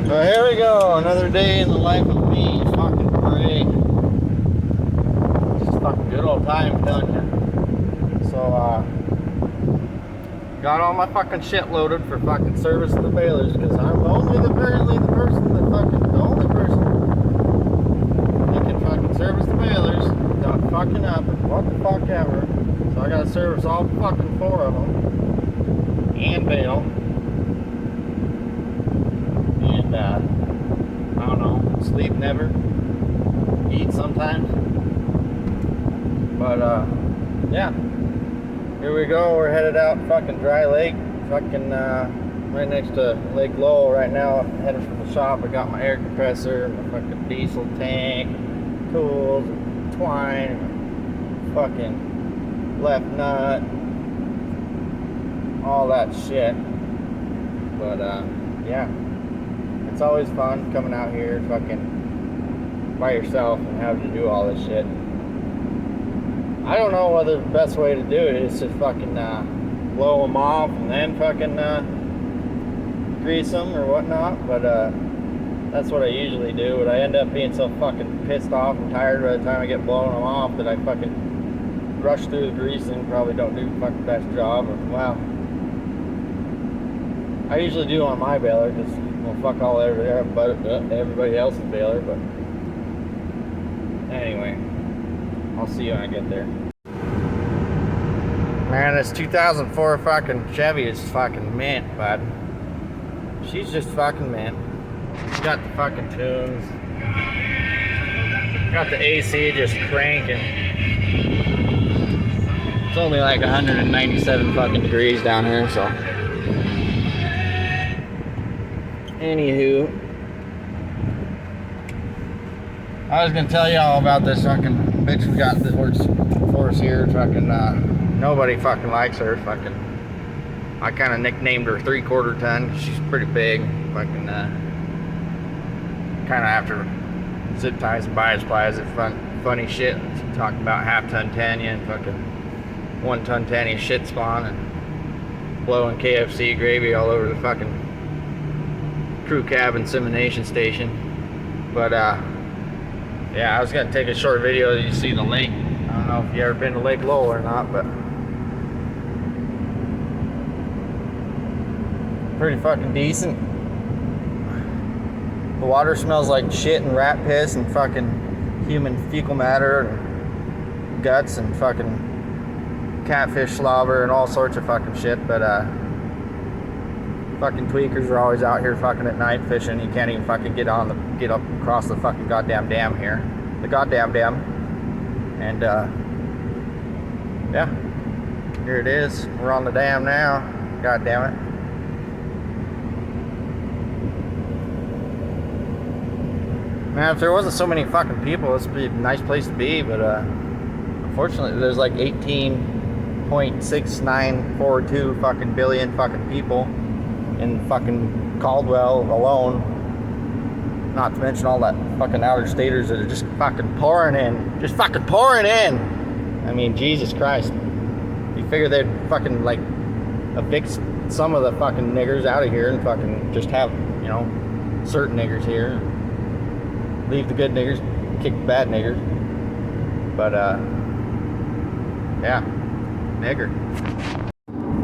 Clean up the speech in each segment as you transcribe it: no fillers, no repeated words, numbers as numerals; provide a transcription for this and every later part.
So here we go, another day in the life of me, fucking Bray. Just fucking good old time, telling you. So, got all my fucking shit loaded for fucking service to the balers, because I'm apparently the only person that can fucking service the balers without fucking up, what the fuck ever. So I gotta service all fucking 4 of them, and bail. And, I don't know, sleep never, eat sometimes. But, yeah. Here we go, we're headed out fucking Dry Lake, fucking, right next to Lake Lowell right now. I'm headed from the shop. I got my air compressor, my fucking diesel tank, tools, twine, fucking left nut, all that shit. But, yeah. It's always fun coming out here fucking by yourself and having to do all this shit. I don't know whether the best way to do it is to fucking blow them off and then fucking grease them or whatnot, but that's what I usually do. But I end up being so fucking pissed off and tired by the time I get blowing them off that I fucking rush through the greasing, probably don't do the fucking best job. Or, well, I usually do on my baler because, well, fuck all everybody else's baler, but anyway, I'll see you when I get there. Man, this 2004 fucking Chevy is fucking mint, bud. She's just fucking mint. She's got the fucking tunes. Got the AC just cranking. It's only like 197 fucking degrees down here, so. Anywho, I was gonna tell y'all about this fucking bitch we got that works for us here. Fucking, nobody fucking likes her. Fucking, I kind of nicknamed her 3/4 ton. She's pretty big. Fucking, kind of after zip ties and bias plies. It's funny shit. Talking about half-ton Tanya and fucking 1-ton Tanya shit spawn and blowing KFC gravy all over the fucking crew cab insemination station. But yeah, I was gonna take a short video so you see the lake. I don't know if you ever been to Lake Lowell or not, but pretty fucking decent. The water smells like shit and rat piss and fucking human fecal matter and guts and fucking catfish slobber and all sorts of fucking shit. But fucking tweakers are always out here fucking at night fishing. You can't even fucking get up across the fucking goddamn dam here. The goddamn dam. And yeah. Here it is. We're on the dam now. God damn it. Man, if there wasn't so many fucking people, this would be a nice place to be, but unfortunately there's like 18.6942 fucking billion fucking people in fucking Caldwell alone, not to mention all that fucking outer staters that are just fucking pouring in. I mean, Jesus Christ. You figure they'd fucking like evict some of the fucking niggers out of here and fucking just have, you know, certain niggers here. Leave the good niggers, kick the bad niggers. But yeah, nigger.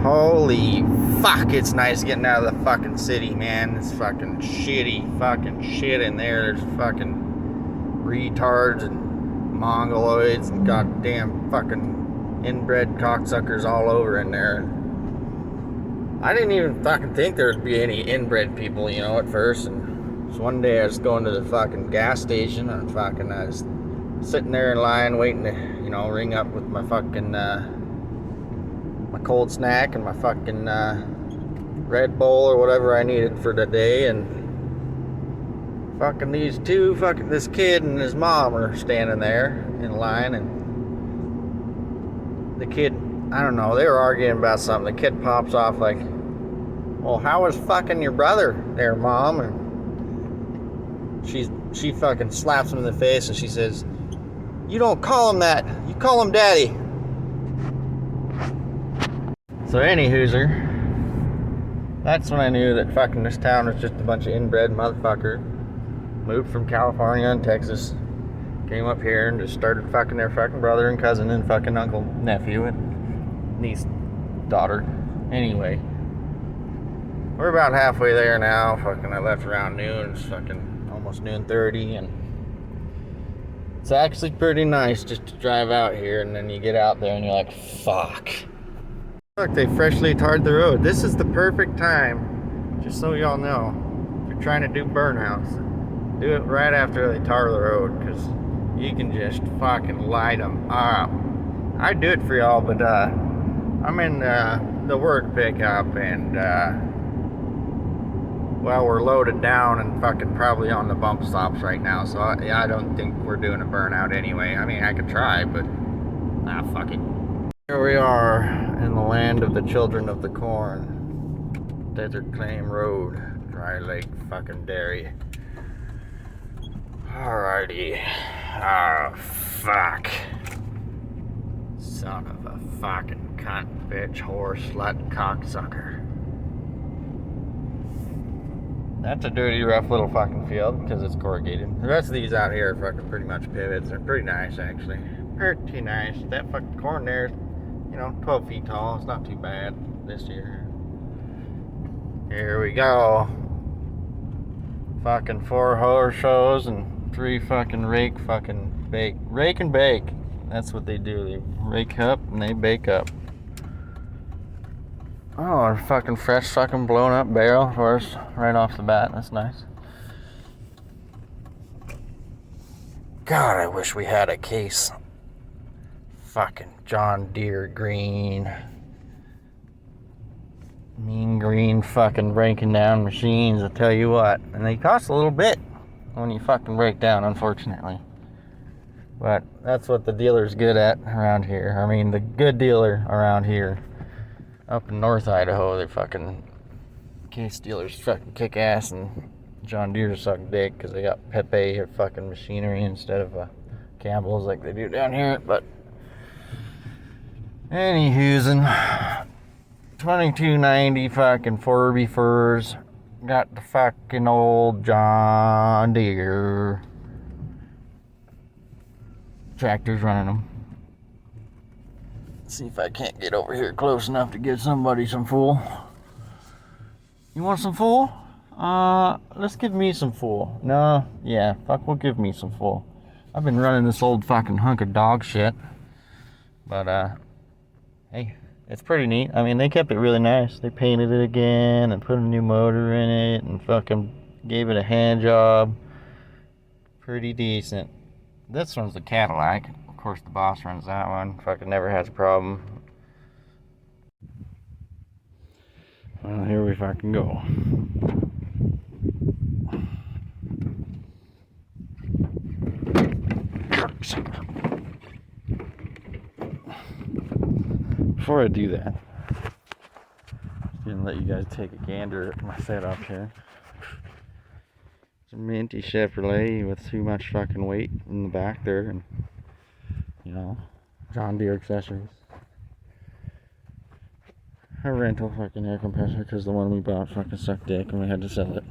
Holy fuck, it's nice getting out of the fucking city, man. It's fucking shitty fucking shit in there. There's fucking retards and mongoloids and goddamn fucking inbred cocksuckers all over in there. I didn't even fucking think there would be any inbred people, you know, at first. And so one day I was going to the fucking gas station and fucking I was sitting there in line waiting to, you know, ring up with my fucking my cold snack and my fucking Red Bull or whatever I needed for the day, and fucking these two this kid and his mom are standing there in line, and the kid, I don't know, they were arguing about something. The kid pops off like, well, how was fucking your brother there, Mom? And she fucking slaps him in the face and she says, you don't call him that, you call him Daddy. So any hooser, That's when I knew that fucking this town was just a bunch of inbred motherfuckers. Moved from California and Texas. Came up here and just started fucking their fucking brother and cousin and fucking uncle, nephew, and niece, daughter. Anyway, we're about halfway there now. Fucking, I left around noon. It's fucking almost noon 30, and it's actually pretty nice just to drive out here, and then you get out there and you're like, fuck. Look, they freshly tarred the road. This is the perfect time, just so y'all know, if you're trying to do burnouts, do it right after they tar the road, because you can just fucking light them up. I do it for y'all, but I'm in the work pickup, and well, we're loaded down and fucking probably on the bump stops right now, so I don't think we're doing a burnout anyway. I mean, I could try, but fuck it. Here we are in the land of the children of the corn. Desert Claim Road, Dry Lake fucking Dairy. Alrighty. Oh, fuck. Son of a fucking cunt, bitch, horse, slut, cocksucker. That's a dirty, rough little fucking field because it's corrugated. The rest of these out here are fucking pretty much pivots. They're pretty nice, actually. Pretty nice. That fucking corn there, you know, 12 feet tall. It's not too bad this year. Here we go. Fucking 4 horse shows and 3 fucking rake and bake. That's what they do. They rake up and they bake up. Oh, a fucking fresh fucking blown up barrel for us right off the bat. That's nice. God, I wish we had a case. Fucking John Deere green. Mean green fucking breaking down machines, I tell you what. And they cost a little bit when you fucking break down, unfortunately. But that's what the dealer's good at around here. I mean, the good dealer around here. Up in North Idaho, they fucking case dealers fucking kick ass, and John Deere suck dick because they got Pepe or fucking machinery instead of Campbell's like they do down here. But anywhoozin', 2290 fucking Furby furs. Got the fucking old John Deere tractors running them. See if I can't get over here close enough to give somebody some fuel. You want some fuel? Let's give me some fuel. No, yeah, fuck, we'll give me some fuel. I've been running this old fucking hunk of dog shit. But, hey, it's pretty neat. I mean, they kept it really nice. They painted it again and put a new motor in it and fucking gave it a hand job. Pretty decent. This one's the Cadillac. Of course, the boss runs that one. Fucking never has a problem. Well, here we fucking go. Before I do that, I'm gonna let you guys take a gander at my setup here. It's a minty Chevrolet with too much fucking weight in the back there, and you know, John Deere accessories. A rental fucking air compressor because the one we bought fucking sucked dick and we had to sell it.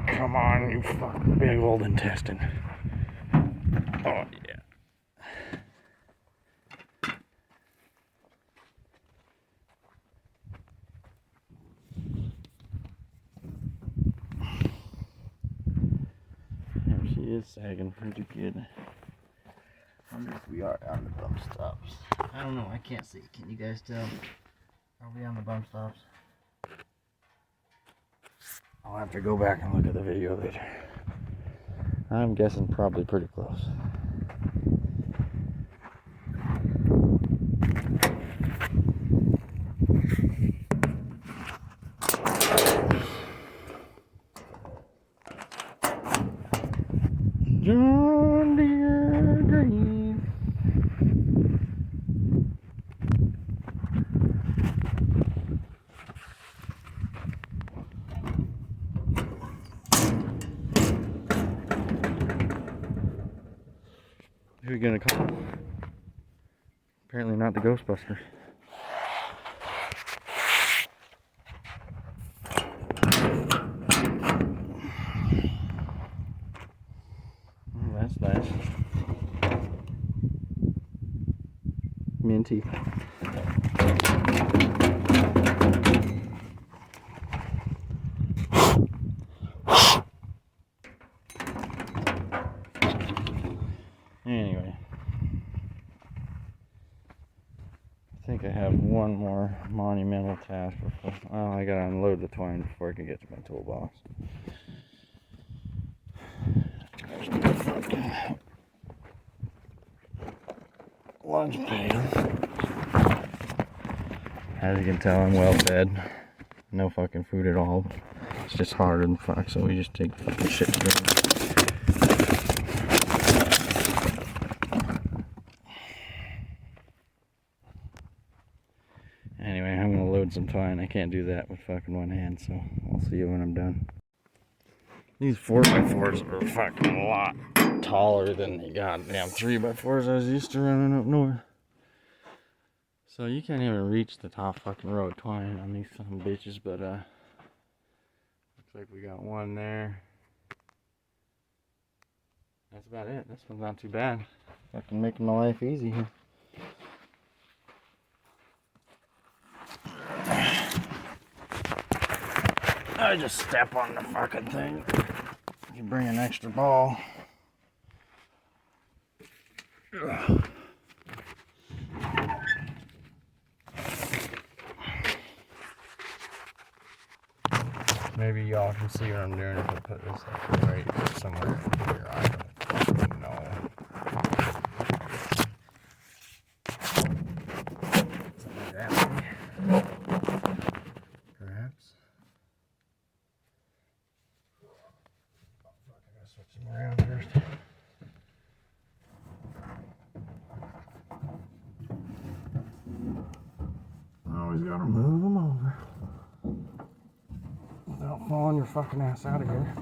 Come on, you fucking big old intestine. Oh, yeah. There she is, sagging pretty good. I wonder if we are on the bump stops. I don't know, I can't see. Can you guys tell? Are we on the bump stops? I'll have to go back and look at the video later. I'm guessing probably pretty close. John Deere green. Who are you gonna call? Apparently not the Ghostbusters. Oh, that's nice. Minty. Anyway, I think I have one more monumental task before. Oh, I gotta unload the twine before I can get to my toolbox. Lunch pail. As you can tell, I'm well fed. No fucking food at all. It's just harder than fuck, so we just take fucking shit to drink. Anyway, I'm gonna load some twine. I can't do that with fucking one hand, so I'll see you when I'm done. These 4x4s are fucking a lot taller than the goddamn 3x4s I was used to running up north. So you can't even reach the top fucking row of twine on these some bitches, but looks like we got one there. That's about it. This one's not too bad. Fucking making my life easy here. I just step on the fucking thing. You bring an extra ball. Ugh. Maybe y'all can see what I'm doing if I put this like right somewhere here. I don't fucking know. Something like that maybe. Perhaps. Oh fuck, I gotta switch them around first. Always gotta move them over without falling your fucking ass out of here.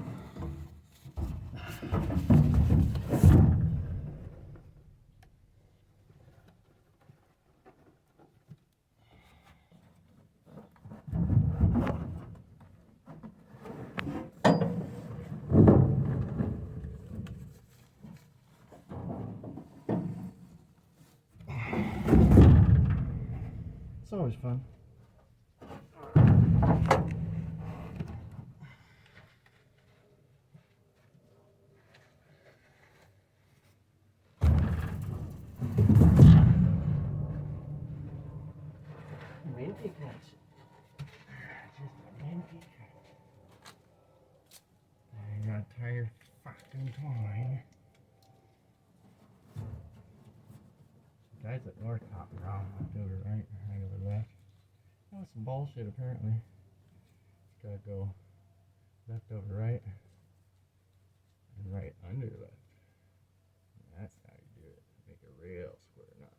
It's always fun. Minty cuts. Just a minty cut. I gotta tie your fucking twine. Guys at North Top are wrong. Left over right, right over left. That was some bullshit apparently. It's gotta go left over right and right under left. That's how you do it. Make a real square knot.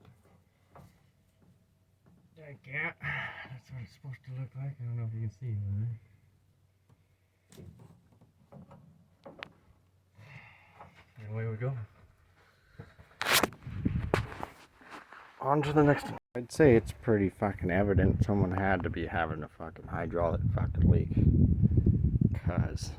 That cat. That's what it's supposed to look like. I don't know if you can see it. And away we go. On to the next one. I'd say it's pretty fucking evident someone had to be having a fucking hydraulic fucking leak. Cause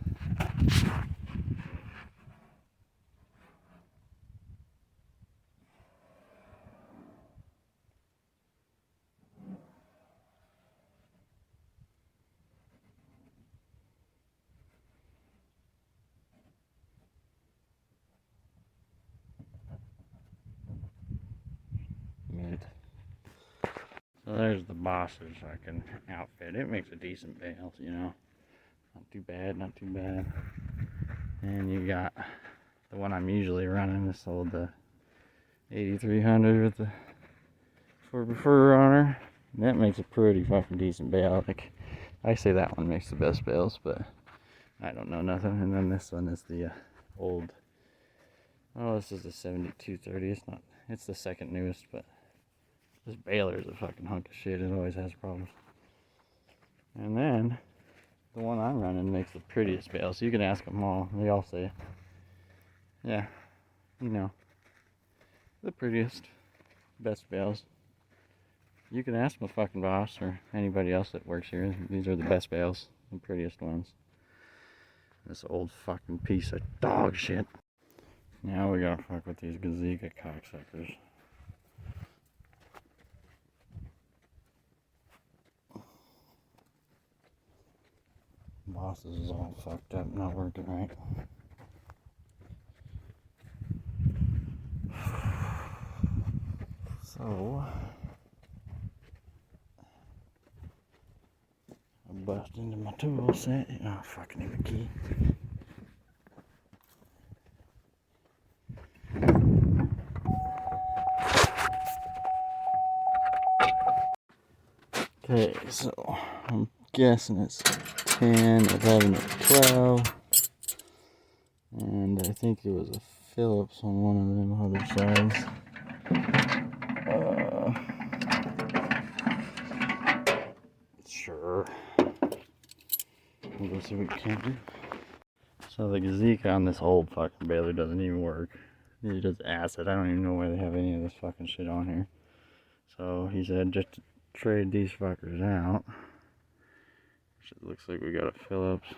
so there's the boss's fucking outfit. It makes a decent bale, you know. Not too bad, not too bad. And you got the one I'm usually running, this old 8300 with the 4x4 on her. That makes a pretty fucking decent bale. Like, I say that one makes the best bales, but I don't know nothing. And then this one is the old, oh, this is the 7230. It's not, it's the second newest, but this baler is a fucking hunk of shit. It always has problems. And then the one I'm running makes the prettiest bale. So you can ask them all. They all say, yeah, you know, the prettiest, best bales. You can ask my fucking boss or anybody else that works here. These are the best bales, the prettiest ones. This old fucking piece of dog shit. Now we gotta fuck with these Gazika cocksuckers. Bosses is all fucked up, not working right. So I bust into my tool set. Oh, fucking need a key. Okay, so I'm guessing it's 10, 11, or 12. And I think it was a Phillips on one of them other sides. Sure. We'll go see what we can do. So the Gazika on this old fucking baler doesn't even work. It does acid. I don't even know why they have any of this fucking shit on here. So he said just to trade these fuckers out. Which it looks like we got a Phillips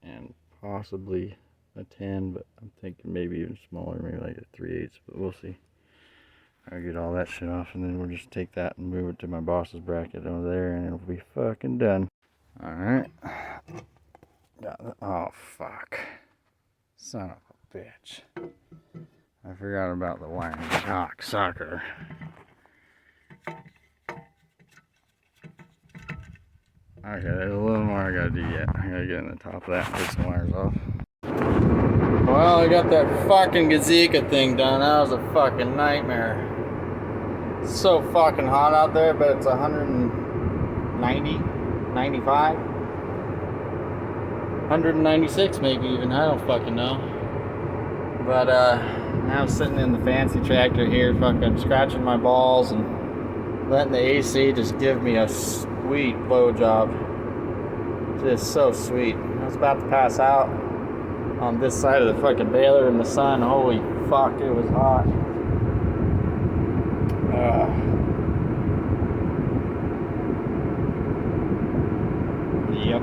and possibly a 10, but I'm thinking maybe even smaller, maybe like a 3/8, but we'll see. I'll get all that shit off and then we'll just take that and move it to my boss's bracket over there and it'll be fucking done. Alright. Oh fuck. Son of a bitch. I forgot about the wiring. Cocksucker. Okay, there's a little more I gotta do yet. I gotta get in the top of that and take some wires off. Well, I got that fucking Gazika thing done. That was a fucking nightmare. It's so fucking hot out there, but it's 190, 95, 196 maybe even. I don't fucking know. But now I'm sitting in the fancy tractor here, fucking scratching my balls and letting the AC just give me a sweet blowjob. Just so sweet. I was about to pass out on this side of the fucking baler in the sun. Holy fuck, it was hot. Yep.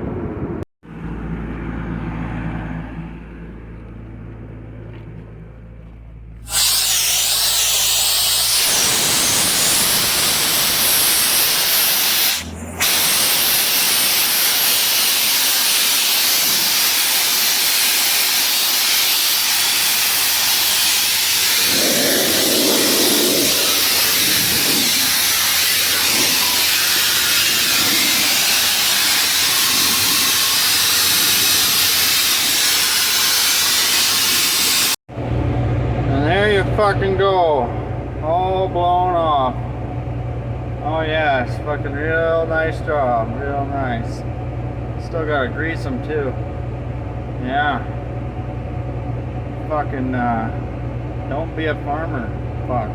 Fucking go, all blown off. Oh yeah, it's fucking real nice job, real nice. Still gotta grease them too. Yeah. Fucking don't be a farmer. Fuck.